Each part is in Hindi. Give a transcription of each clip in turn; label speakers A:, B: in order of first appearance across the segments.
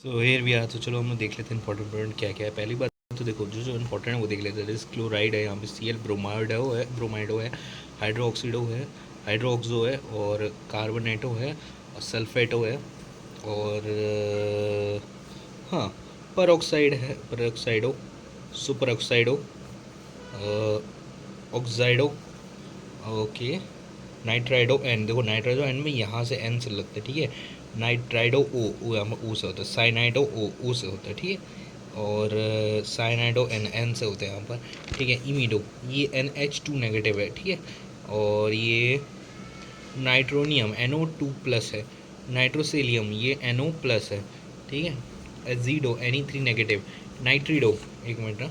A: सो हेयर भी आया तो चलो हम लोग देख लेते हैं इंपॉर्टेंट क्या क्या है। पहली बात तो देखो जो जो इंपॉर्टेंट है वो देख लेते हैं। जैसे क्लोराइड है, यहाँ पे सी एल, ब्रोमाइडो है, हाइड्रोक्सीडो है, हाइड्रोक्सो है, और कार्बोनेटो है, और सल्फेटो है, और हाँ परऑक्साइड है, परऑक्साइडो, सुपर ऑक्साइडो, ऑक्साइडो, ओके, नाइट्राइडो एन। देखो नाइट्राइडो एन में यहाँ से एन से लगता है, ठीक है। नाइट्राइडो ओ यहाँ पर ओ से होता है, साइनाइडो ओ से होता है, ठीक है। और साइनाइडो एन एन से होता है यहाँ पर, ठीक है। इमीडो ये NH2 नेगेटिव है, ठीक है। और ये नाइट्रोनियम NO2+ है। नाइट्रोसेलियम ये NO+ है, ठीक है। एजीडो Ne3 नेगेटिव। नाइट्रीडो, एक मिनट ना,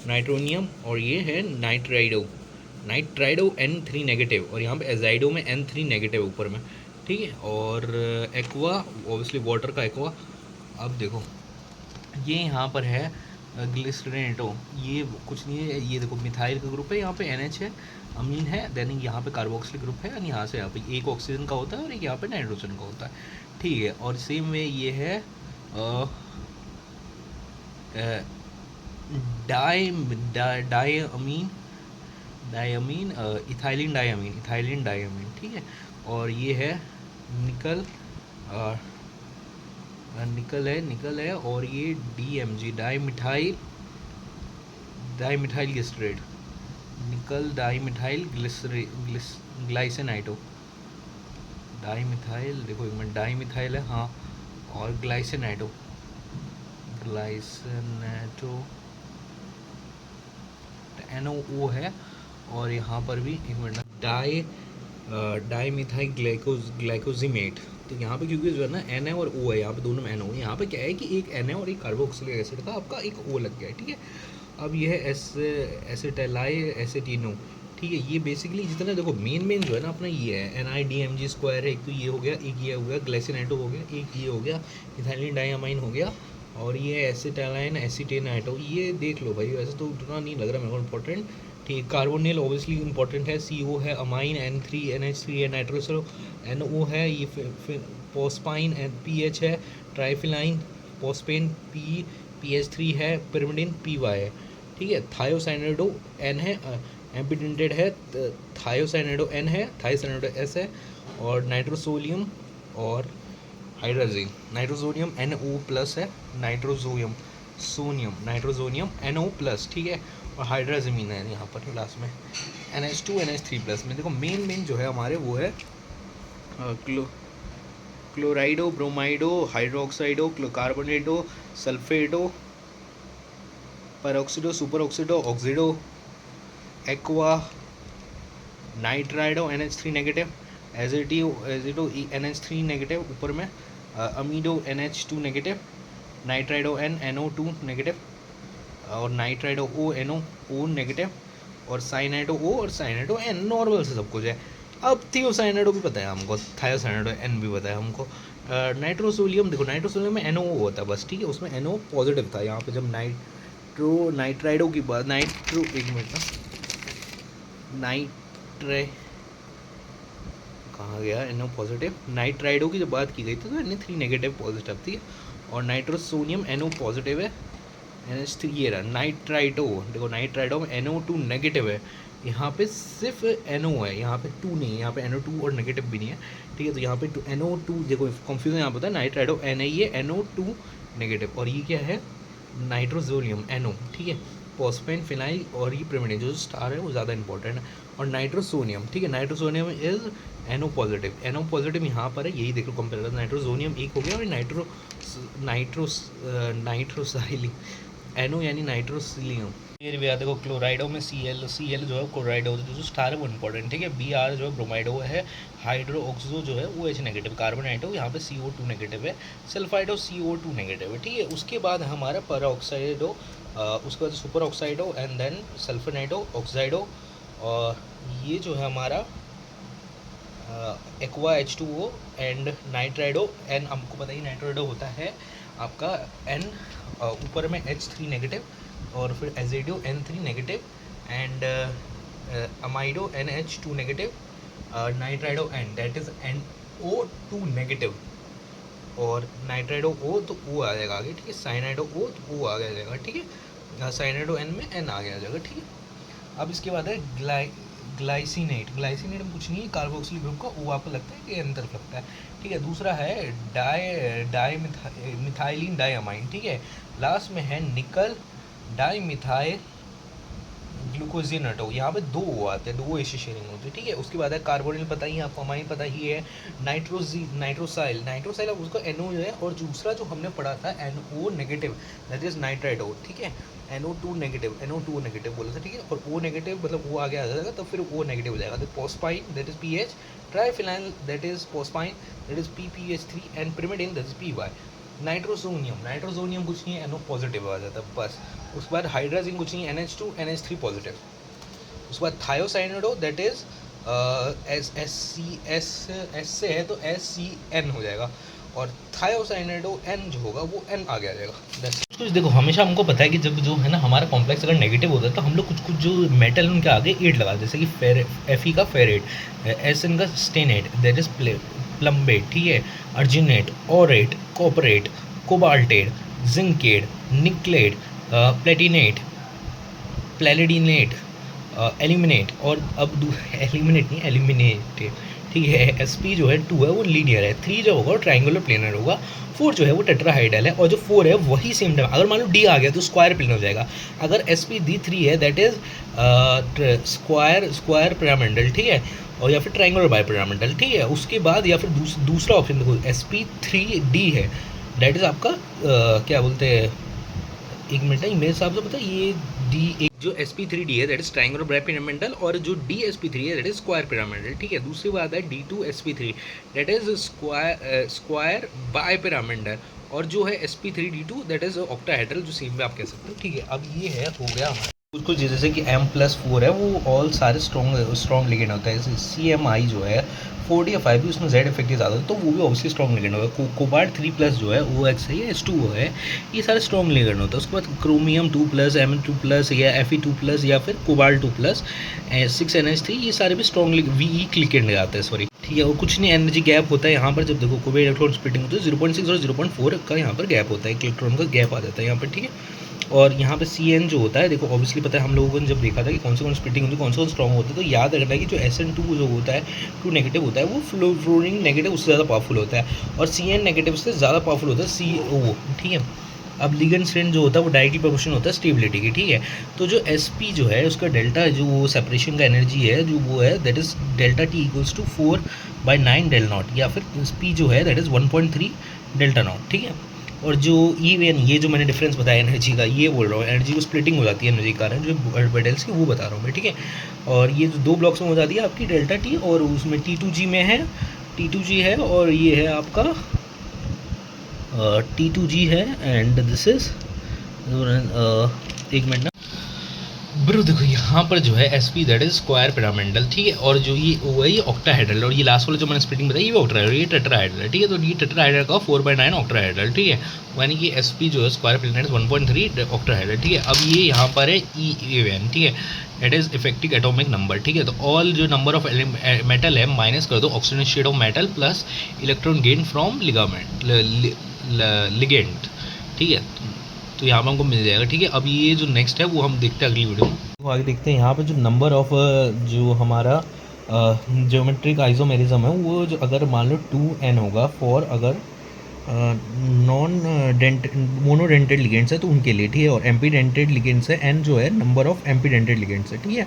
A: नाइट्रोनियम, और ये है नाइट्राइडो, नाइट्राइडो N3 नेगेटिव, और यहाँ पे एजाइडो में N3 नेगेटिव ऊपर में, ठीक है। और एक्वा, ऑब्वियसली वाटर का एक्वा। अब देखो ये यहाँ पर है ग्लिसरेटो, ये कुछ नहीं है, ये देखो मिथाइल का ग्रुप है, यहाँ पे NH है, अमीन है, देन यहाँ पे कार्बोक्सिलिक ग्रुप है, और यहाँ से यहाँ पे एक ऑक्सीजन का होता है और एक यहाँ पे नाइट्रोजन का होता है, ठीक है। और सेम वे ये है di di amine, diamine, ethylene diamine, ethylene diamine, ठीक है। और ये है निकल, निकल है, और ये DMG, di methyl, di methyl glycerate, निकल डाई मिथाइल ग्लाइसेनाइटो, डाई मिथाइल, देखो एक मिनट, डाई मिथाइल है हाँ, और ग्लाइसेनाइटो, ग्लाइसेनाइटो NO है। और यहाँ पर भी एक मिनट, डाई मिथाइल ग्लाइकोजिमेट। तो यहाँ पे क्योंकि जो है ना N है और O है, यहाँ पे दोनों में N हो, यहाँ पे क्या है कि एक N है और एक कार्बोक्सिलिक एसिड का आपका एक O लग गया है, ठीक है। अब ये है एसिटाइल एसिटिनो, ठीक है। ये बेसिकली जितना देखो मेन जो है ना अपना ये है NiDMG स्क्वायर है, एक तो ये हो गया, एक ये हो गया ग्लाइसिनेटो हो गया, एक ये हो गया इथाइलिन डाइअमाइन हो गया, और ये एसिटाइलिन एसिटेनाइटो, ये देख लो भाई, वैसे तो उतना नहीं लग रहा मेरे को इम्पोर्टेंट, ठीक। कार्बोनिल ऑब्वियसली इंपॉर्टेंट है, CO है, अमाइन N3 NH3 है, नाइट्रोसो NO है, ये पोस्पाइन PH है, ट्राइफिलाइन पोस्पेन PH3 है, पिरिमिडिन PY है, ठीक है। थायोसाइनाइडो N है, एम्पिडेंटेड है, थायोसाइनाइडो N है, थायोसाइनाइडो S है, और नाइट्रोसोलियम और हाइड्रोजन, नाइट्रोसोनियम NO+ है, नाइट्रोजोनियम NO+, ठीक है। और हाइड्राजमीन है यहाँ पर लास्ट में NH2 NH3+ में। देखो मेन जो है हमारे वो है chlorido, bromido, hydroxido, carbonato, sulfato, peroxido, super oxido, oxido, aqua, nitrido NH3 negative, azido NH3 negative ऊपर में, अमीडो NH2 नेगेटिव, नाइट्राइडो NO2 नेगेटिव, और नाइट्राइडो O नेगेटिव, और साइनाइडो O और साइनाइडो N, नॉर्मल से सब कुछ है। अब थियोसाइनाइडो भी पता है हमको, थायोसाइनाइडो N भी पता है हमको। नाइट्रोसोलियम, देखो नाइट्रोसोलियम में NO होता है बस, ठीक है, उसमें NO पॉजिटिव था। यहाँ पे जब नाइट्राइडो की बात, एक मिनट ना, नाइट्रे कहाँ गया, NO पॉजिटिव, नाइट्राइडो की जब बात की गई थी तो Na3 नेगेटिव पॉजिटिव थी, और नाइट्रोसोनियम NO पॉजिटिव है, NH3 ये रहा। नाइट्राइडो, देखो नाइट्राइडो में NO2 नेगेटिव है, यहाँ पे सिर्फ NO है, यहाँ पे 2 नहीं है, यहाँ पे NO2 और नेगेटिव भी नहीं है, ठीक है। तो यहाँ पे NO2, देखो कंफ्यूजन यहाँ पे होता है, नाइट्राइडो N है ये, NO2 नेगेटिव, और ये क्या है नाइट्रोजोनियम NO, ठीक है। फॉस्फेन फिनाइल, और ये पिरिमिडिन जो स्टार है वो ज़्यादा इंपॉर्टेंट है, और नाइट्रोसोनियम, ठीक है। नाइट्रोसोनियम इज NO पॉजिटिव यहाँ पर है, यही देख लो कंपेयर, नाइट्रोजोनियम एक हो गया, और नाइट्रोसाइलिक NO यानी नाइट्रोसिलियम। फिर भी देखो क्लोराइडो में Cl जो है क्लोराइडो, जो स्टार है वो इंपॉर्टेंट, ठीक है। Br जो है ब्रोमाइडो है, हाइड्रोक्सो जो है OH नेगेटिव, कार्बोनाइटो यहाँ पे CO2 नेगेटिव है, सल्फाइडो CO2 नेगेटिव है, ठीक है। उसके बाद हमारा परऑक्साइडो, उसके बाद सुपर ऑक्साइडो, एंड देन सल्फेनाइडो, ऑक्साइडो, और ये जो है हमारा एक्वा H2O, एंड नाइट्राइडो N, हमको पता ही नाइट्राइडो होता है आपका N, ऊपर में H3 नेगेटिव, और फिर azido N3 negative, and amido NH2 negative, nitrido N, that is NO2 negative, और नाइट्राइडो O तो O आ जाएगा आगे, ठीक है। साइनाइडो O तो O आ जाएगा, ठीक है। साइनाइडो N में N आ गया जाएगा, ठीक है। अब इसके बाद है ग्लाइसिनेट। ग्लाइसिनेट में कुछ नहीं है, कार्बोक्सिल ग्रुप का O आपको लगता है कि N तरफ लगता है, ठीक है। दूसरा है डाई मिथाइलिन डाइअमाइन, ठीक है। लास्ट में है निकल डाई मिथाइल ग्लूकोजिनेटो। यहाँ पे 2 O आते हैं, 2 ऐसी शेयरिंग होती है, ठीक है। उसके बाद है कार्बोनिल, पता ही है आपको, अमाइन पता ही है। नाइट्रोसाइल अब उसका NO है, और दूसरा जो हमने पढ़ा था NO नेगेटिव, दैट इज नाइट्राइडो, ठीक है। NO2 नेगेटिव बोला था, ठीक है। और O नेगेटिव मतलब वो आगे आ जाएगा, तब फिर O नेगेटिव हो जाएगा। तो phosphine that is PH, triphenyl that is phosphine that is PPH3, and pyrimidine that is PY। Nitrosonium कुछ नहीं है, NO पॉजिटिव आ जाता है बस। उसके बाद हाइड्राजिन कुछ नहीं है, NH2 NH3 पॉजिटिव। उसके बाद थायोसाइनाइडो दैट इज एस से है तो SCN हो जाएगा, और थायोसाइनाइडो N जो होगा वो N आगे आ जाएगा। कुछ देखो, हमेशा हमको पता है कि जब जो है ना हमारा कॉम्प्लेक्स अगर नेगेटिव होता है तो हम लोग कुछ जो मेटल है उनके आगे 8 लगा, जैसे कि Fe का फेरेट, SN का स्टेनेट दैट इज प्लम्बेट, ठीक है। Argentate, aurate, cuprate, cobaltate, zincate, nickelate, platinate, palladinate, aluminate, और अब एलिमिनेट नहीं एलिमिनेट, ठीक है। SP जो है 2 है वो लीनियर है, 3 जो होगा वो ट्रायंगुलर प्लेनर होगा, 4 जो है वो टेट्राहाइड्रल है, और जो 4 है वही सेम टाइम अगर मान लो D आ गया तो स्क्वायर प्लेन हो जाएगा। अगर SP-D3 है दैट इज स्क्वायर पिरामिडल, ठीक है, और या फिर ट्रायंगुलर बाइपिरामिडल, ठीक है। उसके बाद या फिर दूसरा ऑप्शन देखो, SP3D है दैट इज आपका क्या बोलते हैं, एक मिनट है, मेरे हिसाब से पता है ये D, जो SP3D है दैट इज ट्रायंगुलर बाइपिरामिडल, और जो DSP3 है दैट इज स्क्वायर पिरामिडल, ठीक है। दूसरी बात है D2SP3 that is square bipyramidal, और जो है SP3D2 दैट इज ऑक्टाहेड्रल, जो सेम में आप कह सकते हो, ठीक है। अब ये है हो गया हमारा कुछ जैसे कि M+4 है वो ऑल सारे स्ट्रॉन्ग लिगेंड होता है। CMI जो है 4D या 5D उसमें Z इफेक्ट ज़्यादा होता है, तो वो भी ऑब्वियसली स्ट्रॉन्ग लिगेंड होगा। कोबाल्ट 3+ जो है OX है या H2O है, ये सारे स्ट्रॉन्ग लिगेंड होता है। उसके बाद क्रोमियम 2+, Mn2+ या Fe2+ या फिर कोबाल्ट 2+, 6NH3, ये सारे भी स्ट्रॉन्ग वीक लिगेंड आते हैं, सॉरी, ठीक है। और कुछ नहीं, एनर्जी गैप होता है यहाँ पर, जब देखो कोई इलेक्ट्रॉन स्प्लिटिंग होती है 0.6 और 0.4 का यहाँ पर गैप होता है, एक इलेक्ट्रॉन का गैप आ जाता है यहाँ पर, ठीक है। और यहाँ पे CN जो होता है, देखो ऑब्वियसली पता है हम लोगों ने जब देखा था कि कौन से स्प्लिटिंग होती है, कौन सा स्ट्रॉन्ग होता है, तो याद रखना है कि जो SN2 जो होता है 2 नेगेटिव होता है वो फ्लोरीन नेगेटिव उससे ज़्यादा पावरफुल होता है, और CN नेगेटिव से ज़्यादा पावरफुल होता है CO, ठीक है। अब लिगेंड स्ट्रेंथ जो होता है वो डायरेक्टली प्रोपोर्शनल होता है स्टेबिलिटी की, ठीक है। तो जो SP जो है उसका डेल्टा जो वो सेपरेशन का एनर्जी है जो वो है that is delta T equals to 4/9 del naught, या फिर P जो है दैट इज़ 1.3 डेल्टा नॉट, ठीक है। और जो ये जो मैंने डिफरेंस बताया एनर्जी का, ये बोल रहा हूँ, एनर्जी को स्प्लिटिंग हो जाती है एनर्जी के कारण जो ऑर्बिटल्स की, वो बता रहा हूँ मैं, ठीक है। और ये जो 2 ब्लॉक्स में हो जाती है आपकी डेल्टा T, और उसमें T2G में है, T2G है, और ये है आपका T2G है, एंड दिस इज एक मिनट ना ब्रो, देखो यहाँ पर जो है SP that is square pyramidal, ठीक है। और जो ये वो है ये ऑक्टाहेड्रल, और ये लास्ट वाला जो मैंने स्प्लिटिंग बताई ये ऑक्टाहेड्रल, ये टेट्राहेड्रल, ठीक है। तो ये टेट्राहेड्रल का 4/9 ऑक्टाहेड्रल, ठीक है, यानी कि SP जो है स्क्वायर पिरामिडल 1.3 ऑक्टाहेड्रल, ठीक है। अब ये यहाँ पर है EAN, ठीक है, it is effective atomic number, ठीक है। तो ऑल जो नंबर ऑफ मेटल है माइनस कर दो oxygen shed of metal plus electron gain from ligand, ठीक है। तो यहाँ पर हमको मिल जाएगा, ठीक है। अब ये जो नेक्स्ट है वो हम देखते हैं अगली वीडियो में, तो आगे देखते हैं। यहाँ पर जो नंबर ऑफ जो हमारा ज्योमेट्रिक आइसोमेरिज्म है वो जो अगर मान लो 2n होगा फॉर अगर नॉन मोनोडेंटेड लिगेंड्स है तो उनके लिए, ठीक है। और एम्पीडेंटेड लिगेंड्स है, n जो है नंबर ऑफ एम्पीडेंटेड लिगेंड्स है, ठीक है।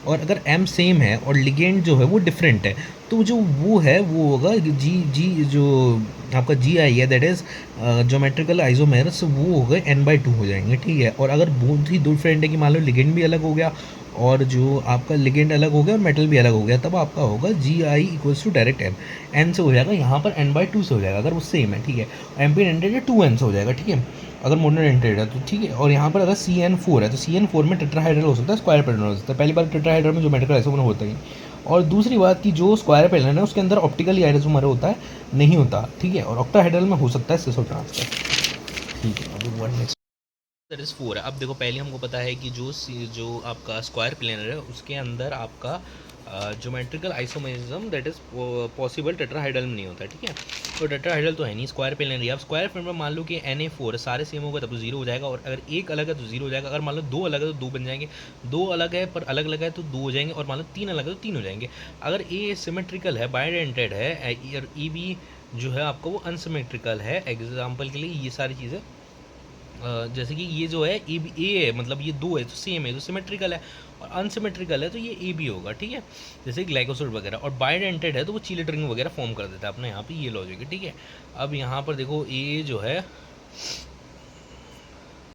A: और अगर m सेम है और लिगेंड जो है वो डिफरेंट है तो जो वो है वो होगा जी जो आपका GI है दैट इज़ ज्योमेट्रिकल आइसोमेर्स, वो हो गए n/2 हो जाएंगे, ठीक है। और अगर बहुत ही डिफरेंट है कि मान लो लिगेंड भी अलग हो गया और जो आपका लिगेंड अलग हो गया और मेटल भी अलग हो गया, तब आपका होगा GI equals to direct n से हो जाएगा, यहाँ पर n/2 से हो जाएगा अगर वो सेम है, ठीक है। एम्पीडेंटेड है 2n से हो जाएगा, ठीक है, अगर मोनोडेंटेड है तो, ठीक है। और यहाँ पर अगर CN4 है तो CN4 में टेट्राहाइड्रल हो सकता है, स्क्वायर पैटर्न हो सकता है। पहली बार टेट्राहाइड्रल में ज्योमेट्रिकल आइसोमर होता है, और दूसरी बात कि जो स्क्वायर पैटर्न है उसके अंदर ऑप्टिकली आइसोमर होता है, नहीं होता, ठीक है। और ऑक्टाहाइड्रल में हो सकता है सिसो ट्रांसफर, ठीक है। अब नेक्स्ट दैट इज़ 4 है। अब देखो पहले हमको पता है कि जो आपका स्क्वायर प्लेनर है उसके अंदर आपका geometrical isomerism that is possible tetrahedral में नहीं होता है, ठीक है। तो टेट्राहाइड्रल तो है नहीं, स्क्वायर प्लेनर है। अब स्क्वायर प्लेनर में मान लो कि Na4 है, सारे सेम होगा तब तो 0 हो जाएगा, और अगर एक अलग है तो 0 हो जाएगा। अगर मान लो 2 अलग है तो 2 बन जाएंगे, 2 अलग है पर अलग अलग है तो 2 हो जाएंगे, और मान लो 3 अलग है तो 3 हो जाएंगे। अगर ए सिमेट्रिकल है, बाइडेंटेड है, और ई बी जो है आपका वो अनसिमेट्रिकल है। एग्जाम्पल के लिए ये सारी चीज़ें जैसे कि ये जो है ए है, मतलब ये 2 है तो सेम है तो सिमेट्रिकल है, और अनसिमेट्रिकल है तो ये ए बी होगा, ठीक है। जैसे ग्लाइकोसाइड वगैरह, और बाइडेंटेड है तो वो चीलेट रिंग वगैरह फॉर्म कर देता है अपने यहाँ पे, ये लॉजिक है, ठीक है। अब यहाँ पर देखो ए जो है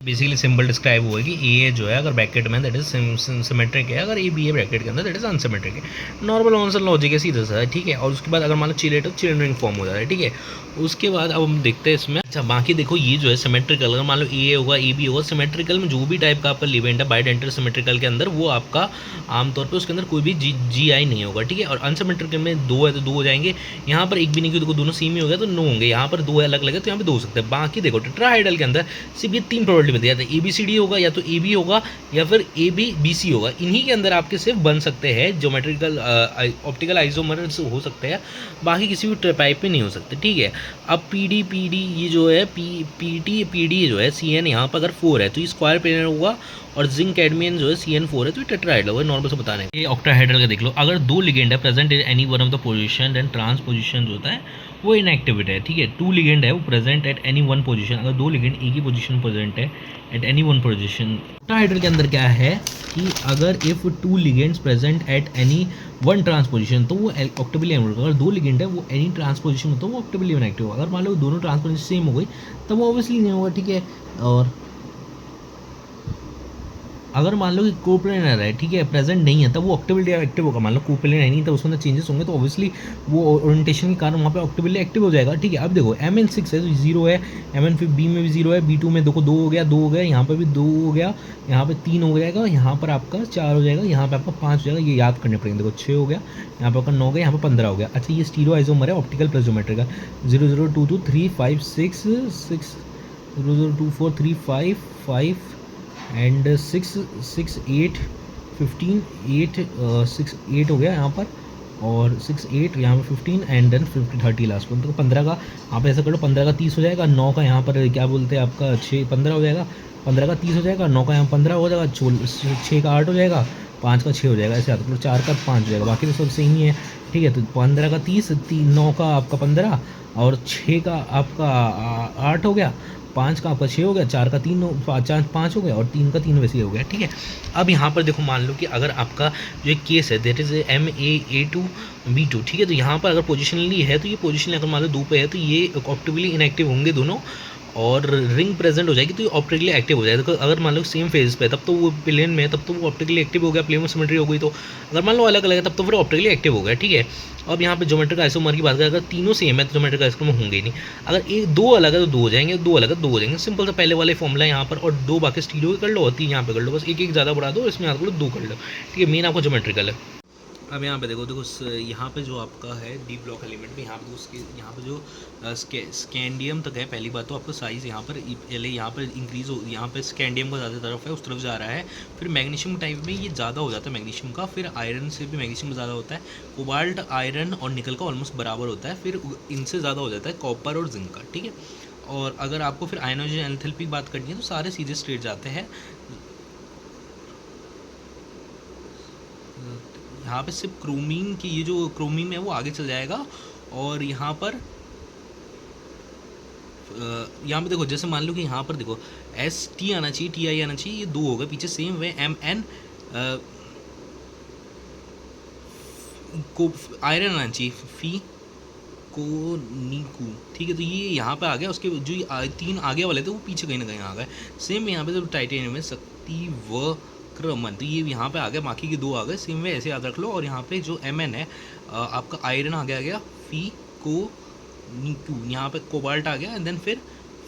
A: बेसिकली सिंबल डिस्क्राइब हुआ है कि ए जो है अगर ब्रैकेट में दैट इज सिमेट्रिक है, अगर ए बी है ब्रैकेट के अंदर दैट इज अनसिमेट्रिक है। नॉर्मल आंसर लॉजिक है, सीधा सा है, ठीक है। और उसके बाद अगर मान लो चिलेट हो, चिल्ड्रन रिंग फॉर्म हो जाता है, ठीक है। उसके बाद अब हम देखते हैं इसमें, अच्छा बाकी देखो ये जो है सिमेट्रिकल, अगर मान लो ए होगा ए बी होगा, सिमेट्रिकल में जो भी टाइप का आपका लिवेंट है बाइडेंटल सिमेट्रिकल के अंदर, वो आपका आमतौर पर उसके अंदर कोई भी जी आई नहीं होगा, ठीक है। और अनसिमेट्रिकल में 2 है तो 2 हो जाएंगे, यहाँ पर एक भी नहीं, क्योंकि दोनों सेम ही हो गया तो 9 होंगे। यहाँ पर 2 अलग अलग है तो यहाँ पे 2 हो सकते हैं। बाकी देखो टेट्राहाइड्रल के अंदर सिर्फ ये 3 प्रोबेबिलिटी बताई जाती है, ABCD होगा, या तो AB होगा, या फिर ABBC होगा। इन्हीं के अंदर आपके सिर्फ बन सकते हैं ज्योमेट्रिकल ऑप्टिकल आइसोमर्स हो सकते हैं, बाकी किसी भी टाइप में नहीं हो सकते, ठीक है। अब PD ये जो है PD जो है CN यहाँ पर अगर 4 है तो ये स्क्वायर प्लेनर होगा, और जिंक कैडमियन जो है CN4 है तो ये टेट्राहाइड्रल होगा, नॉर्मल से बताने। ये ऑक्टाहाइड्रल का देख लो, अगर 2 लिगेंड है present in any one of the position, then transposition जो होता है वो इनएक्टिवेट है, ठीक है। 2 लिगेंड है वो present at any one position, अगर 2 लिगेंड एक ही पोजीशन प्रेजेंट है at any one position. Octahedral के अंदर क्या है कि अगर if 2 ligands present at any one transposition तो वो ऑक्टेबली इनएक्टिव होगा। अगर 2 लिगेंड है वो एनी ट्रांसपोजिशन होता है वो ऑक्टेबली इनएक्टिव होगा। अगर मान लो दोनों ट्रांसपोजिशन सेम हो गई तब वो ऑब्वियसली नहीं होगा, ठीक है। और अगर मान लो कि कोप्लेनर है, ठीक है, प्रेजेंट नहीं है, तब वो ऑक्टेबली एक्टिव होगा। मान लो कोप्लेनर है नहीं तो उसके अंदर चेंजेस होंगे तो ऑब्वियसली वो ओरिएंटेशन के कारण वहाँ पे ऑक्टेबली एक्टिव हो जाएगा, ठीक है। अब देखो MN6 है तो 0 है, MN5B में भी 0 है, B2 में देखो 2 हो गया, 2 हो गया, यहाँ पर भी 2 हो गया, यहाँ पे 3 हो जाएगा, यहाँ पर आपका 4 हो जाएगा, यहाँ पर आपका 5 हो जाएगा, ये याद करने पड़ेंगे। देखो 6 हो गया, यहाँ पर आपका 9 हो गया, यहाँ पर 15 हो गया। अच्छा ये स्टीरियो आइसोमर है ऑप्टिकल प्लस ज्योमेट्रिकल, 0 0 2 2 3 5 6 6 0 0 2 4 3 5 5 एंड 6 6 8 15 8 6 8 हो गया यहाँ पर, और 6 8 यहाँ पर 15 एंड देन 50 30 लास्ट में, तो 15 का आप ऐसा कर लो, 15 का 30 हो जाएगा, 9 का यहाँ पर क्या बोलते हैं आपका 6 15 हो जाएगा, 15 का 30 हो जाएगा, 9 का यहाँ 15 हो जाएगा, 6 का 8 हो जाएगा, 5 का 6 हो जाएगा, ऐसे आता है, 4 का 5 हो जाएगा, बाकी तो सब सही ही है, ठीक है। तो 15 का 30, 9 का आपका 15, और 6 का आपका 8 हो गया, 5 का आपका 6 हो गया, 4 का 3 5 हो गया, और 3 का 3 वैसे ही हो गया, ठीक है। अब यहाँ पर देखो मान लो कि अगर आपका जो एक केस है दैट इज़ MAA2B2, ठीक है। तो यहाँ पर अगर पोजिशनली है तो ये पोजिशनली अगर मान लो 2 पे है तो ये ऑप्टिकली इनएक्टिव होंगे दोनों, और रिंग प्रेजेंट हो जाएगी तो ये ऑप्टिकली एक्टिव हो जाएगा। तो अगर मान लो सेम फेज पे तब तो वो प्लेन में तब तो वो ऑप्टिकली एक्टिव हो गया, प्लेन में सिमेट्री हो गई। तो अगर मान लो अलग अलग है तब तो फिर ऑप्टिकली एक्टिव हो गया, ठीक है। अब यहाँ पे ज्योमेट्रिक आइसोमर की बात करें, अगर तीनों सेम है तो ज्योमेट्रिक आइसोमर होंगे ही नहीं। अगर एक 2 अलग है तो 2 हो जाएंगे, 2 अलग है 2 हो जाएंगे, सिंपल सा पहले वाले फॉर्मूला यहाँ पर, और 2 बाकी स्टीरियो कर लो और 3 यहाँ पे कर लो, बस एक ज़्यादा बढ़ा दो, इसमें यहाँ कर लो 2 कर लो, ठीक है। मेन आपको ज्योमेट्रिकल है। अब यहाँ पे देखो यहाँ पे जो आपका है डी ब्लॉक एलिमेंट में यहाँ पे उसके यहाँ पे जो स्कैंडियम तक है, पहली बात तो आपका साइज़ यहाँ पर पहले यहाँ पर इंक्रीज हो, यहाँ पे स्कैंडियम का ज़्यादा तरफ है उस तरफ जा रहा है, फिर मैग्नीशियम टाइप में ये ज़्यादा हो जाता है मैग्नीशियम का, फिर आयरन से भी मैग्नीशियम ज़्यादा होता है, कोबाल्ट आयरन और निकल का ऑलमोस्ट बराबर होता है, फिर इनसे ज़्यादा हो जाता है कॉपर और जिंक का, ठीक है। और अगर आपको फिर आयनोजन एंथैल्पी की बात करनी है तो सारे सीधे स्ट्रेट जाते हैं, यहाँ पे सिर्फ क्रोमीन की ये जो क्रोमीन है वो आगे चल जाएगा, और यहाँ पर देखो जैसे मान लो कि यहाँ पर देखो ST आना चाहिए, TI आना चाहिए, ये 2 होगा पीछे, सेम वे MN को आयरन आना चाहिए, फी को नीकू, ठीक है। तो ये यहाँ पे आ गया, उसके जो 3 आगे वाले थे वो पीछे कहीं ना कहीं आ गए। सेम यहाँ पे जब टाइटेनियम में शक्ति व क्रमन, तो ये यहाँ पे आ गया, बाकी के 2 आ गए, सेम वे ऐसे याद रख लो। और यहाँ पे जो MN है आपका आयरन आ गया फी को नीक्यू, यहाँ पे कोबाल्ट आ गया, एंड देन फिर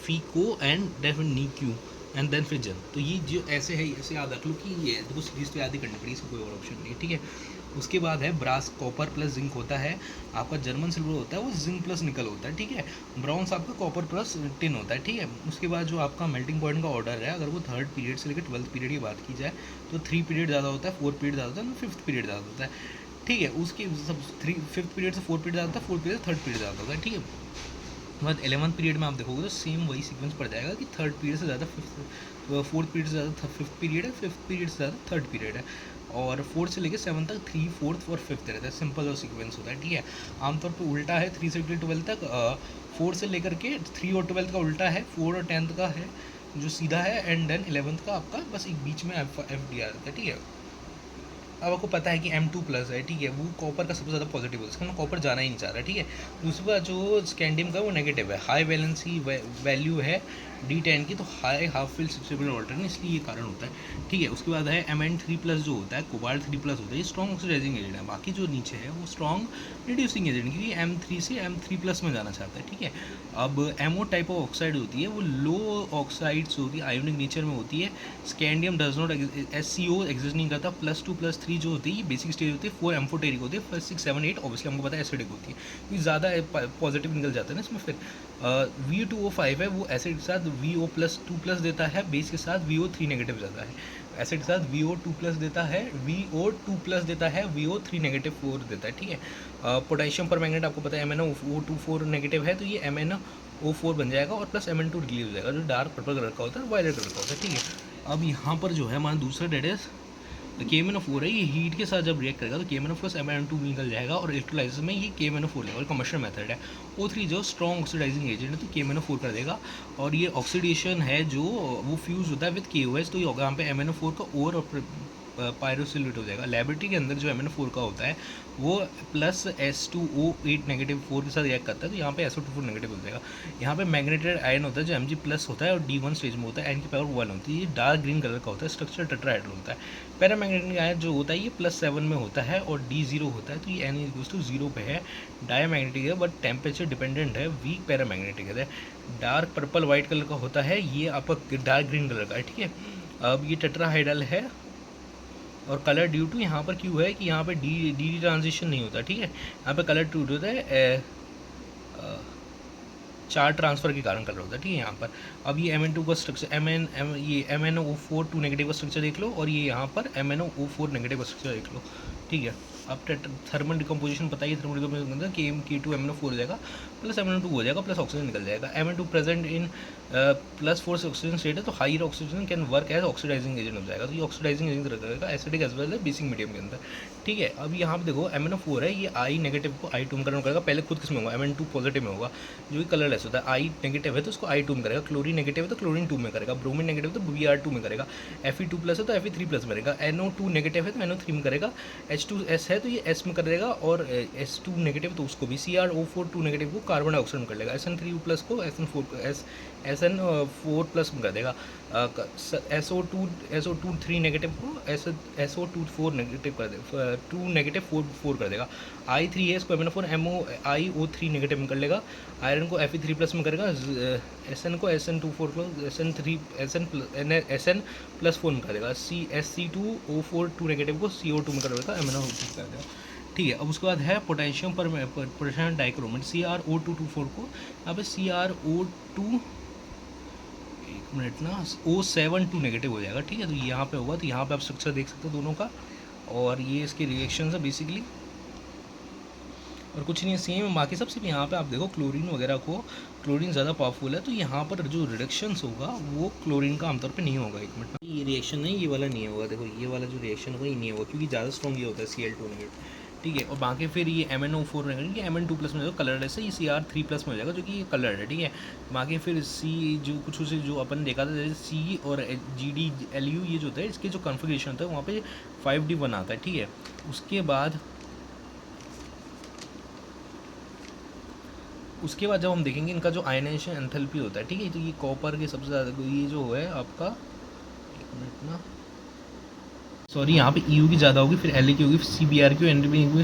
A: फी को एंड देन नीक्यू, एंड देन फिर जन। तो ये जो ऐसे है ऐसे याद रख लो कि ये देखो सीरीज तो याद ही करनी पड़ी, इसका कोई और ऑप्शन नहीं है, ठीक है। उसके बाद है ब्रास, कॉपर प्लस जिंक होता है आपका, जर्मन सिल्वर होता है वो जिंक प्लस निकल होता है, ठीक है। ब्रॉन्ज आपका कॉपर प्लस टिन होता है, ठीक है। उसके बाद जो आपका मेल्टिंग पॉइंट का ऑर्डर है, अगर वो 3rd पीरियड से लेकर 12th पीरियड की बात की जाए तो 3 पीरियड ज़्यादा होता है, 4 पीरियड ज़्यादा होता है, 5th पीरियड ज़्यादा होता है, ठीक है। उसके सब 5th पीरियड से 4 पीरियड ज़्यादा होता है, 4th पीरियड से 3rd पीरियड ज़्यादा होता है, ठीक है। बाद 11th पीरियड में आप देखोगे तो सेम वही सीक्वेंस पड़ जाएगा कि 3rd पीरियड से ज़्यादा 4th पीरियड से ज़्यादा 5th पीरियड है, 5th पीरियड से ज़्यादा 3rd पीरियड है, और 4th से लेकर 7th तक 3, 4th और 5th रहता है, सिंपल और सीक्वेंस होता है, ठीक है। आमतौर पर उल्टा है 3 से लेकर 12 तक, 4 से लेकर के 3 और 12 का उल्टा है, 4 और 10th का है जो सीधा है, एंड देन 11th का आपका बस एक बीच में एफ डी आ जाता है, ठीक है। अब आपको पता है कि M2 प्लस है, ठीक है, वो कॉपर का सबसे ज़्यादा पॉजिटिव है, इसका कॉपर जाना ही नहीं चाह रहा है, ठीक है। दूसरी बात जो स्कैंडियम का वो नेगेटिव है, हाई वैलेंसी वैल्यू है D10 की, तो हाई हाफ फिल सब्सिबल ऑल्टरन, इसलिए ये कारण होता है, ठीक है। उसके बाद है Mn3 प्लस जो होता है, कोबाल्ट 3 प्लस होता है, ये स्ट्रॉन्ग ऑक्सीडाइजिंग एजेंट है, बाकी जो नीचे है वो स्ट्रॉन्ग रिड्यूसिंग एजेंट, क्योंकि M3 से M3 प्लस में जाना चाहता है, ठीक है। अब MO टाइप ऑफ ऑक्साइड होती है, वो लो ऑक्साइड्स होती है, आयोनिक नेचर में होती है। Scandium does not SCO exist नहीं करता। +2 +3 जो होती है ये बेसिक स्टेज होती है, 4 एम्फोटेरिक होती है, 5 6 7 8 ऑब्वियसली हमको पता है एसिडिक होती है, क्योंकि ज़्यादा पॉजिटिव निकल जाता है ना इसमें। फिर V2O5 है, वो एसिड के साथ VO+2+ देता है, बेस के साथ VO3 नेगेटिव जाता है, एसिड के साथ VO2+ देता है, VO2+ देता है, VO3 नेगेटिव 4 देता है, ठीक है। पोटेशियम पर मैग्नेट आपको पता है MnO2 नेगेटिव है, तो ये MnO4 बन जाएगा, और प्लस Mn2 रिलीज हो जाएगा, जो डार्क पर्पल कलर का होता है, वायलेट कलर का होता है, ठीक है। अब यहाँ पर जो है हमारा दूसरा डेट इज KMnO4 है, ये हीट के साथ जब रिएक्ट करेगा तो KMnO प्लस Mn2 निकल जाएगा, और इलेक्ट्रोलाइसिस में ये KMnO4 लेगा, और कमर्शियल मेथड है। O3 जो स्ट्रॉन्ग ऑक्सीडाइजिंग एजेंट है तो KMnO4 कर देगा, और ये ऑक्सीडेशन है जो वो फ्यूज होता है विद KOH, तो ये यहाँ पे MnO4 का ओर और पायरोसिलेट हो जाएगा। लैबोरेटरी के अंदर जो MnO4 का होता है वो प्लस S2O8 नेगेटिव 4 के साथ रिएक्ट करता है, तो यहाँ पे SO2 नेगेटिव हो जाएगा। यहाँ पे मैग्नेटेड आयन होता है जो Mg प्लस होता है और D1 स्टेज में होता है, N की पावर 1 होती है, ये डार्क ग्रीन कलर का होता है, स्ट्रक्चर टेट्राहेड्रल होता है। पैरामैग्नेटिक आयन जो होता है ये +7 में होता है और D0 होता है, तो ये N=0 पे है। डायमैग्नेटिक है बट टेम्परेचर डिपेंडेंट है, वीक पैरामैग्नेटिक है। डार्क पर्पल वाइट कलर का होता है, ये आपका डार्क ग्रीन कलर का है, ठीक है। अब ये टेट्राहाइड्रल है, और कलर ड्यू टू यहाँ पर क्यों है कि यहाँ पे डी ट्रांजिशन नहीं होता, ठीक है। यहाँ पे कलर ड्यू होता है चार्ज ट्रांसफर के कारण कलर होता है, ठीक है। यहाँ पर अब ये Mn2 का स्ट्रक्चर ये MnO4 2 नेगेटिव का स्ट्रक्चर देख लो, और ये यहाँ पर MnO4 नेगेटिव का स्ट्रक्चर देख लो, ठीक है। अब थर्मल डिकम्पोजिशन बताइए, थर्मल डिकम्पोजिशन के अंदर K2 MnO4 हो जाएगा, प्लस Mn2 हो जाएगा, प्लस ऑक्सीजन निकल जाएगा। Mn2 present in +4 oxygen state है, तो higher oxygen can work as oxidising agent हो जाएगा, तो ये ऑक्सीडाइजिंग एजेंट रहेगा acidic as well as basic medium के अंदर, ठीक है। अब यहाँ पे देखो MnO4 है, ये I नेगेटिव को I2 में करेगा, पहले खुद किसमें होगा Mn2 पॉजिटिव में होगा, जो कि कलरलेस होता है। I नेगेटिव है तो उसको I2 में करेगा, क्लोरीन नेगेटिव है तो क्लोरीन 2 में करेगा, ब्रोमीन नेगेटिव है तो Br2 में करेगा, Fe2+ है तो Fe3+ में करेगा, NO2 नेगेटिव है तो NO3 में करेगा, H2S है तो ये S में कर देगा, और S2 नेगेटिव तो उसको भी CrO4 2 नेगेटिव को कार्बन डाइऑक्साइड में कर लेगा, SN3+ को SN4+ में कर देगा, SO2 3 नेगेटिव को SO2 4 नेगेटिव कर देगा, 2 नेगेटिव 4 कर देगा। I3 है इसको MnO4 MOIO3 नेगेटिव में कर लेगा, आयरन को Fe3+ में करेगा, SN को SN2 4 SN+4 में कर देगा, SC2O4 2 नेगेटिव को CO2 में कर देगा, MnO2 कर देगा, ठीक है। अब उसके बाद है पोटेशियम पर पोटेशियम डाइक्रोमेट CrO224 को यहाँ पे CrO2 एक मिनट ना O7 2 नेगेटिव हो जाएगा, ठीक है। तो यहाँ पे होगा, तो यहाँ पे आप स्ट्रक्चर देख सकते हो दोनों का, और ये इसके रिएक्शन है बेसिकली, और कुछ नहीं है, सेम बाकी सब सिर्फ यहाँ पे आप देखो क्लोरीन वगैरह को, क्लोरीन ज़्यादा पावरफुल है, तो यहाँ पर जो रिडक्शंस होगा वो क्लोरीन का आमतौर पे नहीं होगा। एक मिनट, ये रिएक्शन नहीं, ये वाला नहीं होगा, देखो ये वाला जो रिएक्शन होगा ये नहीं होगा, क्योंकि ज़्यादा स्ट्रॉन्ग ये होता है Cl2 नेगेटिव, ठीक है। और बाकी फिर ये MnO4 नेगेटिव, ये Mn2+ में जो कलरलेस है, ये Cr3+ में हो जाएगा जो कि ये कलर है, ठीक है। बाकी फिर C जो कुछ उसे जो अपन देखा था जैसे C और GDLU ये जो होता है इसके जो कॉन्फ़िगरेशन होता है वहाँ पे 5D1 आता है, ठीक है। उसके बाद जब हम देखेंगे इनका जो आयनाइजेशन एंथैल्पी होता है, ठीक है, तो ये कॉपर के सबसे ज़्यादा ये जो है आपका, एक मिनट ना, सॉरी यहाँ पे EU की ज़्यादा होगी, फिर LA की होगी, फिर CBr की, NDP की,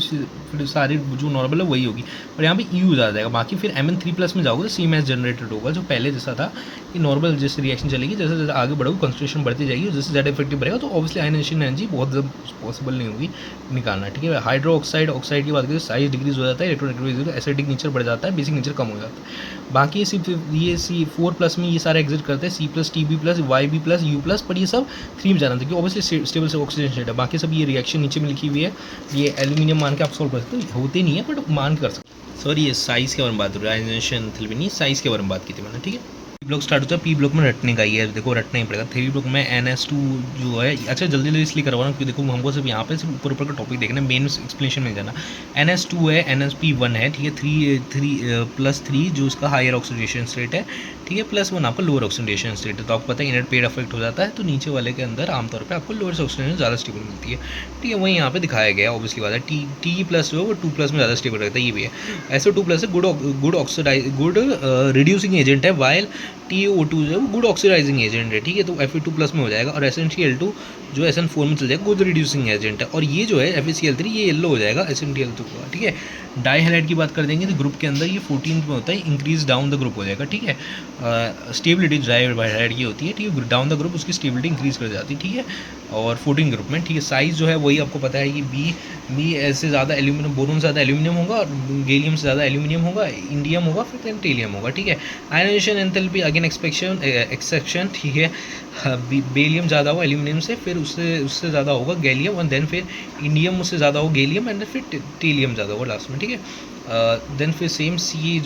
A: फिर सारी जो नॉर्मल है वही होगी, और यहाँ पे EU ज़्यादा जाएगा। बाकी फिर Mn3+ में जाओगे तो सेम एज जनरेटेड होगा जो पहले जैसा था, ये नॉर्मल जैसे रिएक्शन चलेगी, जैसे जैसे आगे बढ़ोगे कॉन्सेंट्रेशन बढ़ती जाएगी, जैसे ज़्यादा इफेक्टिव बढ़ेगा तो ऑब्वियसली आयनाइजेशन एनर्जी बहुत ज़्यादा पॉसिबल नहीं होगी निकालना, ठीक है। हाइड्रो ऑक्साइड की बात करें, साइज डिक्रीज हो जाता है, इलेक्ट्रोनेगेटिविटी एसिडिक नेचर बढ़ जाता है, बेसिक नेचर कम हो जाता है। बाकी ये C4+ में ये सारे एग्जिट करते हैं, C+, Tb+, Yb+, U+, पर ये सब 3 में जाना था, क्योंकि ऑब्वियसली स्टेबल से ऑक्सीजन स्टेट है। बाकी सब ये रिएक्शन नीचे में लिखी हुई है, ये एल्यूमिनियम मान के आप सॉल्व कर सकते हो, होते नहीं है बट मान कर सकते। सॉरी, ये साइज़ के बारे में बात हो रही है, आयनाइजेशन एंथैल्पी नहीं, साइज़ के बारे में बात की थी मैंने, ठीक है। पी ब्लॉक स्टार्ट होता है, पी ब्लॉक में रटने का ही है, देखो रटना ही पड़ेगा। 3 ब्लॉक में NS2 जो है, अच्छा जल्दी जल्दी इसलिए करवा रहा हूँ क्योंकि देखो हमको सिर्फ यहाँ पे सिर्फ ऊपर ऊपर का टॉपिक देखना है, मेन एक्सप्लेनेशन में जाना। NS2 है, NSP1 है, ठीक है। 3+3 जो उसका हायर ऑक्सीडेशन स्टेट है, ठीक है, +1 आपका लोअर ऑक्सीडेशन स्टेट है। तो आपको पता है इनर पेयर अफेक्ट हो जाता है, तो नीचे वाले के अंदर आमतौर पर आपको लोअर ऑक्सीडेशन ज़्यादा स्टेबल मिलती है, ठीक है। वही यहाँ पे दिखाया गया, ऑब्वियसली बात है। T+ जो है वो 2+ में ज़्यादा स्टेबल रहता है, ये भी है। SO2+ है गुड रिड्यूसिंग एजेंट है, वाइल TO2 जो है वो गुड ऑक्सीडाइजिंग एजेंट है, ठीक है। तो Fe2+ में हो जाएगा, और SnCl2 जो SN4 में चल जाएगा, गुड रिड्यूसिंग एजेंट है। और ये जो है FeCl3 ये येलो हो जाएगा SnTl2 का, ठीक है। डाई हैलाइड की बात कर देंगे तो ग्रुप के अंदर ये 14 में होता है, इंक्रीज डाउन द ग्रुप हो जाएगा, ठीक है। स्टेबिलिटी डाई हैलाइड की होती है, ठीक है। डाउन द ग्रुप उसकी स्टेबिलिटी इंक्रीज कर जाती है, ठीक है। और 14 ग्रुप में, ठीक है। साइज़ जो है वही आपको पता है कि बी से ज़्यादा एल्यूमिनियम, बोरोन से ज़्यादा एल्यूमिनियम होगा, और गैलियम से ज़्यादा एल्यूमिनियम होगा, इंडियम होगा, फिर टेलियम होगा, ठीक है। आयनाइजेशन एंथैल्पी अगेन एक्सेप्शन, ठीक है। बेलियम ज़्यादा होगा एल्यूमिनियम से, फिर उससे ज़्यादा होगा गैलियम, और देन फिर इंडियम उससे ज़्यादा होगा गैलियम, एंड फिर टेलियम ज़्यादा होगा लास्ट में, ठीक है। देन फिर सेम सी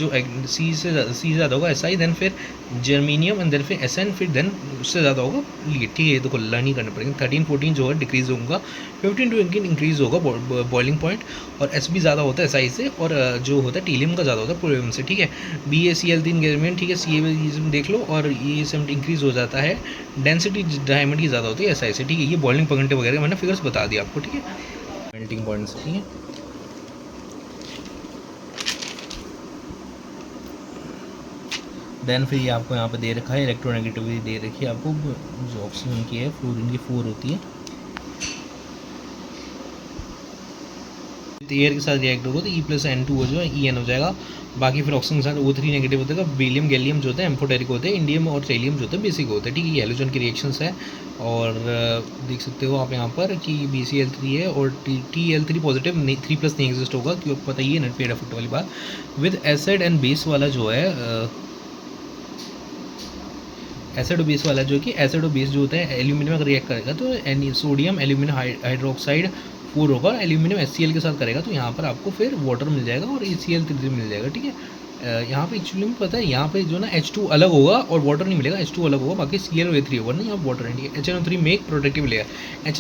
A: से ज़्यादा होगा SI, देन फिर जर्मीनियम, एंड देन फिर SN, फिर देन उससे ज़्यादा होगा लीड, ठीक है। तो लर्न ही करना पड़ेगा। 13-14 जो है डिक्रीज़ होगा, 15-20 इंक्रीज़ होगा बॉइलिंग पॉइंट, और SB ज़्यादा होता है SI से, और जो होता है टीलियम का ज़्यादा होता है पोलियम से, ठीक है। BaCl3 इंगेजमेंट, ठीक है। CA देख लो, और ये 70 इंक्रीज़ हो जाता है। डेंसिटी डायमंड की ज़्यादा होती है SI से, ठीक है। ये बॉइलिंग पॉइंट वगैरह मैंने फिगर्स बता दिया आपको, ठीक है। मेल्टिंग पॉइंट से, ठीक है। देन फिर ये आपको यहाँ पे दे रखा है इलेक्ट्रोनेगेटिविटी दे रखी है आपको, जो ऑक्सीजन की है फ्लोरीन की 4 होती है। एयर के साथ रिएक्ट होगा तो E+N2 जो है EN हो जाएगा। बाकी फिर ऑक्सीजन के साथ O3 नेगेटिव होता है, बेलियम गैलियम जो होता है एम्फोटेरिक होते हैं, इंडियम और टेलियम जो होता है बेसिक होता है, ठीक है। ये हैलोजन की रिएक्शंस है, और देख सकते हो आप यहाँ पर कि BCl3 है, और TL3 पॉजिटिव 3+ नहीं एग्जिस्ट होगा, क्योंकि आपको पता ही है नेट पेड इफेक्ट वाली बात। विद एसिड एंड बेस वाला जो है एसिड और बेस वाला जो कि एसिड और बेस जो होता है एल्यूमिनियम अगर रिएक्ट करेगा तो सोडियम एल्यूमिनियम हाइड्रोक्साइड 4 होगा, और एल्यूमिनियम HCl के साथ करेगा तो यहाँ पर आपको फिर वाटर मिल जाएगा, और ACl3 मिल जाएगा, ठीक है। यहाँ पे एक्चुअली में पता है यहाँ पे जो ना H2 अलग होगा और वाटर नहीं मिलेगा, H2 अलग होगा, बाकी Cl और A3 होगा ना, यहाँ वाटर है, ठीक है। HNO3 में एक प्रोटेक्टिव लेयर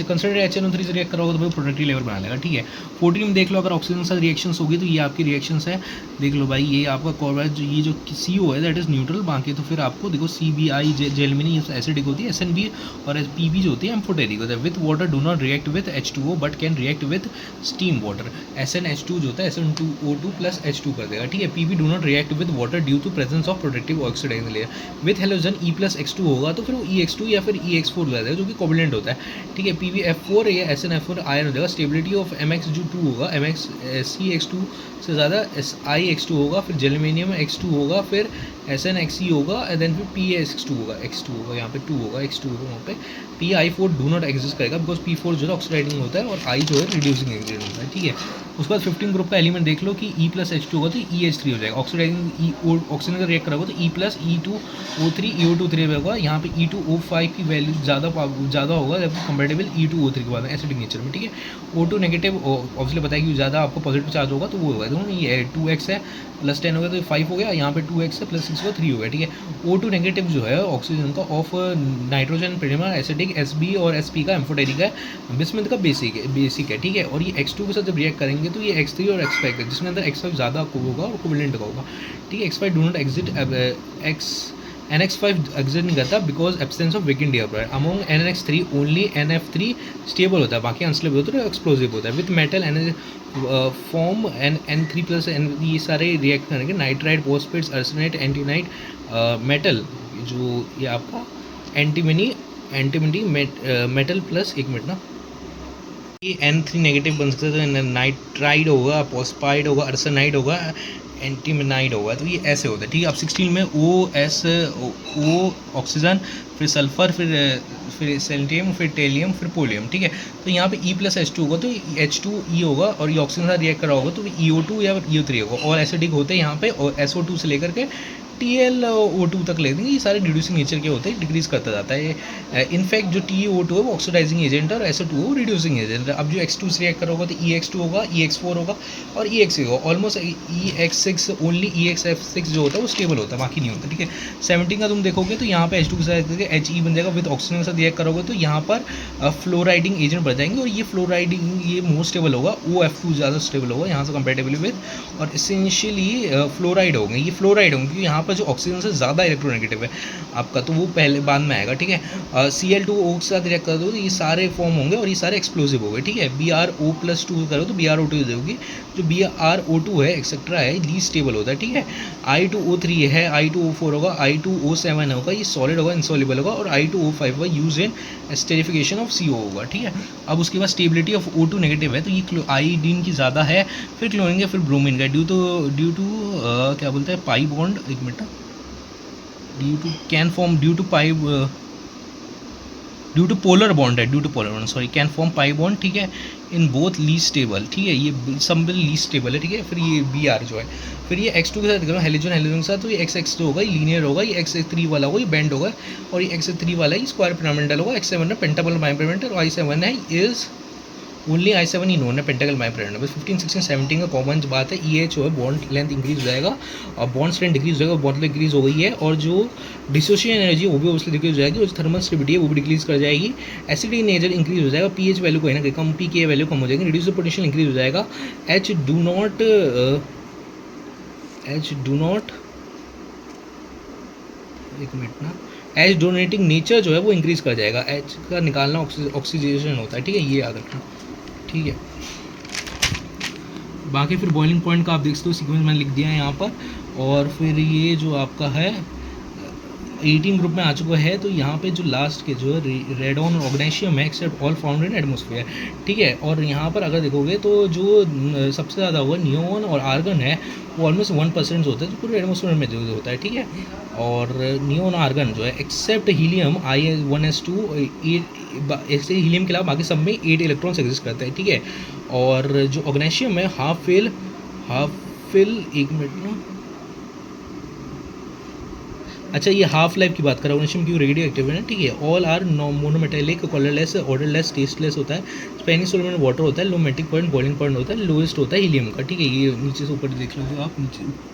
A: कंसिडर HNO3 से रिएक्ट करा होगा तो भाई प्रोटेक्टिव लेयर बना लेगा, ठीक है। 14 में देख लो, अगर ऑक्सीजन के साथ रिएक्शंस होगी तो ये आपकी रिएक्शंस है, देख लो भाई, ये आपका कॉर्बेट ये जो CO है दैट इज न्यूट्रल, बाकी तो फिर आपको देखो CBI जेलमिनी एसिडिक होती है, SNB और PB जो होती है एम्फोटेरिक होता है। With water do not react with H2O but can react with steam water. SnH2 जो होता है SN2O2 + H2 कर देगा, ठीक है। PB do not react with water due to presence of protective oxidising layer. With halogen E+X2 होगा तो फिर वो EX2 या फिर EX4 हो जाएगा, जो कि कोवलेंट होता है, ठीक है। PbF4 या SnF4 आयन हो जाएगा। स्टेबिलिटी ऑफ MX जो 2 होगा, MX CX2 से ज़्यादा SiX2 होगा, फिर जेलमिनियम X2 होगा, फिर SnXe होगा, एंड देन फिर PaX2 होगा, X2 होगा, यहाँ पे 2 होगा, X2 होगा वहाँ पे। PI4 डू नॉट एग्जिस्ट करेगा बिकॉज P4 जो है ऑक्सीडाइजिंग होता है, और I जो है रिड्यूसिंग एजेंट होता है, ठीक है। उसके बाद 15 ग्रुप का एलिमेंट देख लो कि E+H2 होगा तो EH3 हो जाएगा। ऑक्सीडाइजिंग ऑक्सीजन का रिएक्ट करोगे तो E+E2O3 EO2 होगा। यहाँ पे E2O5 की वैल्यू ज़्यादा होगा जबकि कंपेरेटिबल E2O3 के बाद एसिडिक नेचर में, ठीक है। O2 नेगेटिव ऑब्वियसली पता है कि ज़्यादा आपको पॉजिटिव चार्ज होगा तो वो होगा, तो ये 2x है +10 हो गया तो 5 हो गया, यहाँ पे 2x है +6 होगा 3 हो गया, ठीक है। O2 नेगेटिव जो है ऑक्सीजन का of nitrogen premier acidic SB और SP का एम्फोटेरिक है, बिस्मथ का बेसिक है, ठीक है। और ये X2 के साथ जब रिएक्ट करेंगे तो ये X3 और X5 है, जिसमें अंदर X5 ज़्यादा होगा और कोवलेंट का होगा, ठीक है। X5 do not exit NX5 exist नहीं करता because absence of weekend dear among NX3 only NF3 stable होता है, बाकी अनस्टेबल होता है, एक्सप्लोजिव होता है। विथ मेटल फॉर्म N3+ ये सारे रिएक्ट करेंगे, नाइट्राइड फॉस्फेट्स आर्सेनाइड एंटीनाइट मेटल जो ये आपका एंटीमनी मेटल प्लस 1 मिनट ना, ये N3 नेगेटिव बन सकता है, नाइट्राइड होगा, फॉस्फाइड होगा, आर्सेनाइड होगा, एंटीमोनाइड होगा, तो ये ऐसे होता है, ठीक है। अब 16 में ओ ऑक्सीजन, फिर सल्फर, फिर सेल्टियम, फिर टेलियम, फिर पोलियम, ठीक है। तो यहाँ पे E+H2 होगा, तो H2E होगा, और ये ऑक्सीजन के साथ रिएक्ट करा होगा तो EO2 या EO3 होगा। और एसिडिक होते हैं यहाँ पे, और SO2 से लेकर के TlO2 तक ले देंगे, ये सारे रिड्यूसिंग नेचर के होते हैं, डिक्रीज करता जाता है। इनफैक्ट जो TeO2 है वो ऑक्सीडाइजिंग एजेंट है, और SO2 वो रिड्यूसिंग एजेंट है। अब जो X2 से रिएक्ट करोगा तो EX2 होगा, EX4 होगा और EX6 होगा। ऑलमोस्ट EX6 ओनली, EXF6 जो होता है वो स्टेबल होता है, बाकी नहीं होता, ठीक है। 17 का तुम देखोगे तो यहाँ पे H2 के साथ HE बन जाएगा, विद ऑक्सीजन के साथ रिएक्ट करोगे तो यहाँ पर फ्लोराइडिंग एजेंट बढ़ जाएंगे, और ये फ्लोराइडिंग ये मोर स्टेबल होगा, OF2 ज़्यादा स्टेबल होगा यहाँ से कंपेरेटिवली विद, और इसेंशियली फ्लोराइड होंगे, ये फ्लोराइड होंगे क्योंकि यहाँ पर जो ऑक्सीजन से ज़्यादा इलेक्ट्रोनेगेटिव है आपका, तो वो पहले बाद में आएगा, ठीक है। Cl2O के साथ रिएक्ट कर दो तो ये सारे फॉर्म होंगे और ये सारे एक्सप्लोसिव हो गए, ठीक है। BrO+2 करो तो BrO2 होगी, जो BrO2 है एक्सेट्रा है लीस्ट स्टेबल होता है, ठीक है। I2O3 है, I2O4 होगा, I2O7 होगा, ये सॉलिड होगा, इनसॉल्युबल होगा, और I2O5 होगा, use in esterification of CO होगा, ठीक है। अब उसके बाद स्टेबिलिटी ऑफ O2 नेगेटिव है, तो ये आयोडीन की ज़्यादा है, फिर क्लोरीन का, फिर ब्रोमीन का, ड्यू टू क्या बोलते हैं पाई बॉन्ड, एक minute, due to polar bond है, कैन फॉर्म पाई बॉन्ड, ठीक है, इन बोथ लीस्ट स्टेबल, ठीक है, ये सब लीस्ट स्टेबल है, ठीक है। फिर ये Br जो है, फिर ये X2 के साथ करो हेलोजन के साथ, तो ये XX जो होगा ये लीनियर होगा, ये X3 वाला होगा ये बेंड होगा, और ये X3 वाला ये स्क्वायर पिरामिडल होगा, X7 है पेंटागोनल बाइपिरामिडल, और I7 है is only I7 he known है पेंटागल बाइपिरामिडल। बस 15, 16, 17 का कॉमन बात है, ये जो है बॉन्ड लेंथ इंक्रीज हो जाएगा, और बॉन्ड स्ट्रेंथ डिक्रीज हो जाएगा, बॉन्ड लेंथ इंक्रीज हो गई है, और जो डिसोसिएशन एनर्जी वो भी उससे डिक्रीज हो जाएगी, और जो थर्मल स्टेबिलिटी है वो भी डिक्रीज कर जाएगी। एसिडिटी नेचर इंक्रीज हो जाएगा, pH वैल्यू को है ना कम, pK वैल्यू कम हो जाएगी, रिड्यूस पोटेंशियल इंक्रीज हो जाएगा। H डू नॉट एक मिनट ना, एच डोनेटिंग नेचर जो है वो इंक्रीज कर जाएगा, एच का निकालना ऑक्सीडेशन होता है, ठीक है, ये याद रखना, ठीक है। बाकी फिर बॉइलिंग पॉइंट का आप देख सकते हो, सीक्वेंस मैंने लिख दिया है यहाँ पर, और फिर ये जो आपका है 18 ग्रुप में आ चुका है, तो यहाँ पे जो लास्ट के जो है रेडॉन और ऑर्गेनाइशियम है, except all found in atmosphere, ठीक है। और यहाँ पर अगर देखोगे तो जो सबसे ज़्यादा हुआ नियोन और आर्गन है वो ऑलमोस्ट 1% होता है, जो पूरे एटमॉस्फेयर में जो होता है, ठीक है। और नियोन आर्गन जो है एक्सेप्ट हीलियम I1S2, ऐसे हीलियम के अलावा बाकी सब में 8 इलेक्ट्रॉन्स एग्जिस्ट करते हैं, ठीक है। और जो ऑर्गेनाइशियम है हाफ फिल एक मिनट ना, अच्छा ये हाफ लाइफ की बात कर रहा हूँ, ऑर्गेनिज्म क्यों रेडियो एक्टिव है ना, ठीक है। All are monometallic, colourless, odourless, tasteless होता है, स्पेनिश सोलर में वाटर होता है, low melting point, boiling point होता है, लोएस्ट होता है हीलियम का, ठीक है। ये नीचे से ऊपर देख लीजिए आप, नीचे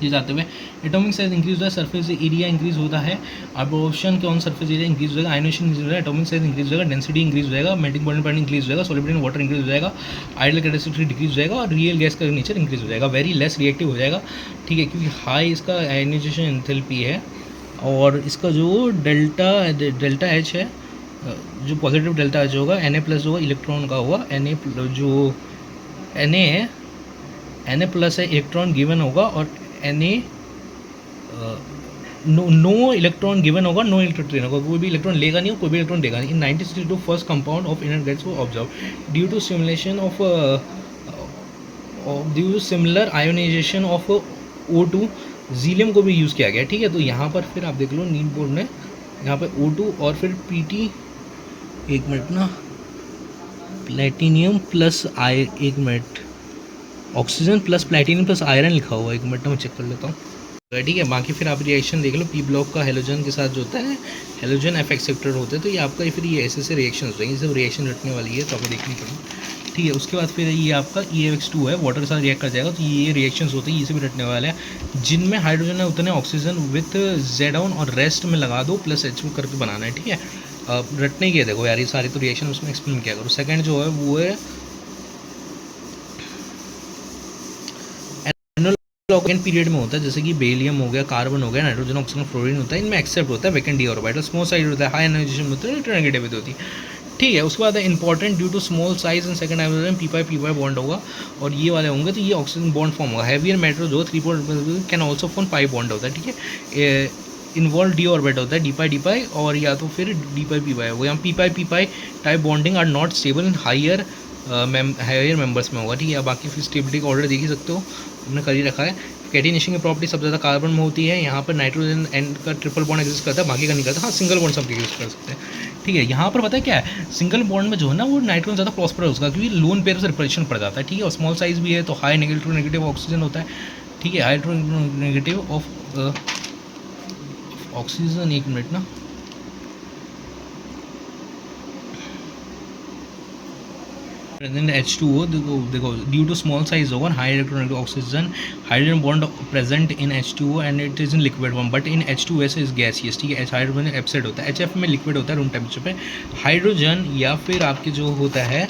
A: ये जाते हुए एटॉमिक साइज इंक्रीज होता है, सरफेस एरिया इंक्रीज होता है, अब्जॉर्प्शन के ऑन सरफेस एरिया इंक्रीज हो जाएगा, आयनेशन इंक्रीज हो जाएगा, एटॉमिक साइज इंक्रीज हो जाएगा, डेंसिटी इंक्रीज हो जाएगा, मेल्टिंग पॉइंट इंक्रीज हो जाएगा, सॉलिबिलिटी इन वाटर इंक्रीज हो जाएगा, आइडियल कैपेसिटी डिक्रीज हो जाएगा, और रियल गैस का नेचर इंक्रीज हो जाएगा, वेरी लेस रिएक्टिव हो जाएगा, ठीक है, क्योंकि हाई इसका आयनाइजेशन एंथैल्पी है। और इसका जो डेल्टा एच है, जो पॉजिटिव डेल्टा एच होगा Na+ होगा, इलेक्ट्रॉन का होगा, जो Na है Na+ है, इलेक्ट्रॉन गिवन होगा, और Na नो इलेक्ट्रॉन गिवन होगा, नो इलेक्ट्रॉन होगा, कोई भी इलेक्ट्रॉन लेगा नहीं, कोई भी इलेक्ट्रॉन देगा नहीं। In 1962 first compound of inert gas को observe due to simulation of due to similar ionization of O2 जीलियम को भी यूज़ किया गया, ठीक है। तो यहाँ पर फिर आप देख लो नीट बोर्ड ने यहाँ पे O2 और फिर PT, एक मिनट ना, प्लेटिनियम प्लस एक minute, oxygen plus platinum plus iron लिखा हुआ है, एक मिनट ना मैं चेक कर लेता हूँ, ठीक है। बाकी फिर आप रिएक्शन देख लो, P ब्लॉक का हेलोजन के साथ जो होता है, हेलोजन F एक्सेप्टर होते हैं, तो ये आपका फिर ये ऐसे रिएक्शन हो जाएंगे, सब रिएक्शन रखने वाली है, तो आपको देखनी पड़ेगी, ठीक है। उसके बाद फिर ये आपका EX2 है, वाटर के साथ रिएक्ट कर जाएगा, तो ये रिएक्शंस होते हैं, इसे भी रटने वाले हैं, जिनमें हाइड्रोजन है उतने ऑक्सीजन विथ Z और रेस्ट में लगा दो, प्लस H करके बनाना है, ठीक है। रटने की देखो यार, ये सारी तो रिएक्शन उसमें एक्सप्लेन किया करो। सेकंड जो है वो है सेकंड पीरियड में होता है, जैसे कि बेरियम हो गया, कार्बन हो गया, नाइट्रोजन, ऑक्सीजन, फ्लोरीन होता है, इनमें एक्सेप्ट होता है vacant D orbital, small size होता है, हाई एनर्जी होता है, इलेक्ट्रोनेगेटिविटी होती है, ठीक है। उसके बाद है important due to small size and second hydrogen P bond होगा, और ये वाले होंगे तो ये ऑक्सीजन बॉन्ड फॉर्म होगा। हैवियर मेटल जो 3 can also form pi bond होता है, ठीक है। इन्वॉल्व डी ऑर्बिट होता है, डी, और या तो फिर डी हो, यहाँ P type bonding are not stable in higher members में होगा, ठीक है। बाकी फिर स्टेबिलिटी का ऑर्डर देख ही सकते हो, हमने कर ही रखा है। कैटिनेशन की प्रॉपर्टी सबसे ज़्यादा कार्बन में होती है। यहाँ पर नाइट्रोजन एंड का ट्रिपल बॉन्ड एग्जिस्ट करता है, बाकी का नहीं करता। हाँ, सिंगल बॉन्ड सब यूज़ कर सकते हैं, ठीक है। यहाँ पर पता है क्या है, सिंगल बॉन्ड में जो है ना वो नाइट्रोजन ज़्यादा प्रॉस्पर है उसका, क्योंकि लोन पेयर से रिपल्शन पड़ जाता है, ठीक है। और स्मॉल साइज़ भी है तो हाई नेगेटिव ऑक्सीजन होता है, ठीक है। हाई नेगेटिव ऑफ ऑक्सीजन, एक मिनट ना, प्रेजेंट H2O, देखो ड्यू टू स्मॉल साइज होगा, high electronegative oxygen hydrogen bond present in H2O and it is in liquid form, but in H2S is gaseous, ठीक है। हाइड्रोजन एब्सेंट होता है, HF में लिक्विड होता है रूम टेम्परेचर पे। हाइड्रोजन या फिर आपके जो होता है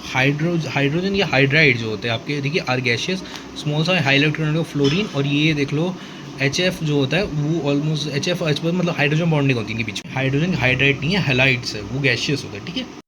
A: हाइड्रोजन या हाइड्राइड जो होते हैं आपके, देखिए, आर गैसियस, स्मॉल सा हाई इलेक्ट्रोनेगेटिव फ्लोरीन। और ये देख लो HF जो होता है वो ऑलमोस्ट HF मतलब हाइड्रोजन बॉन्डिंग होती है इनके बीच में, हाइड्रोजन हाइड्राइड नहीं है, हेलाइड्स है, वो गैसियस होता है, ठीक है।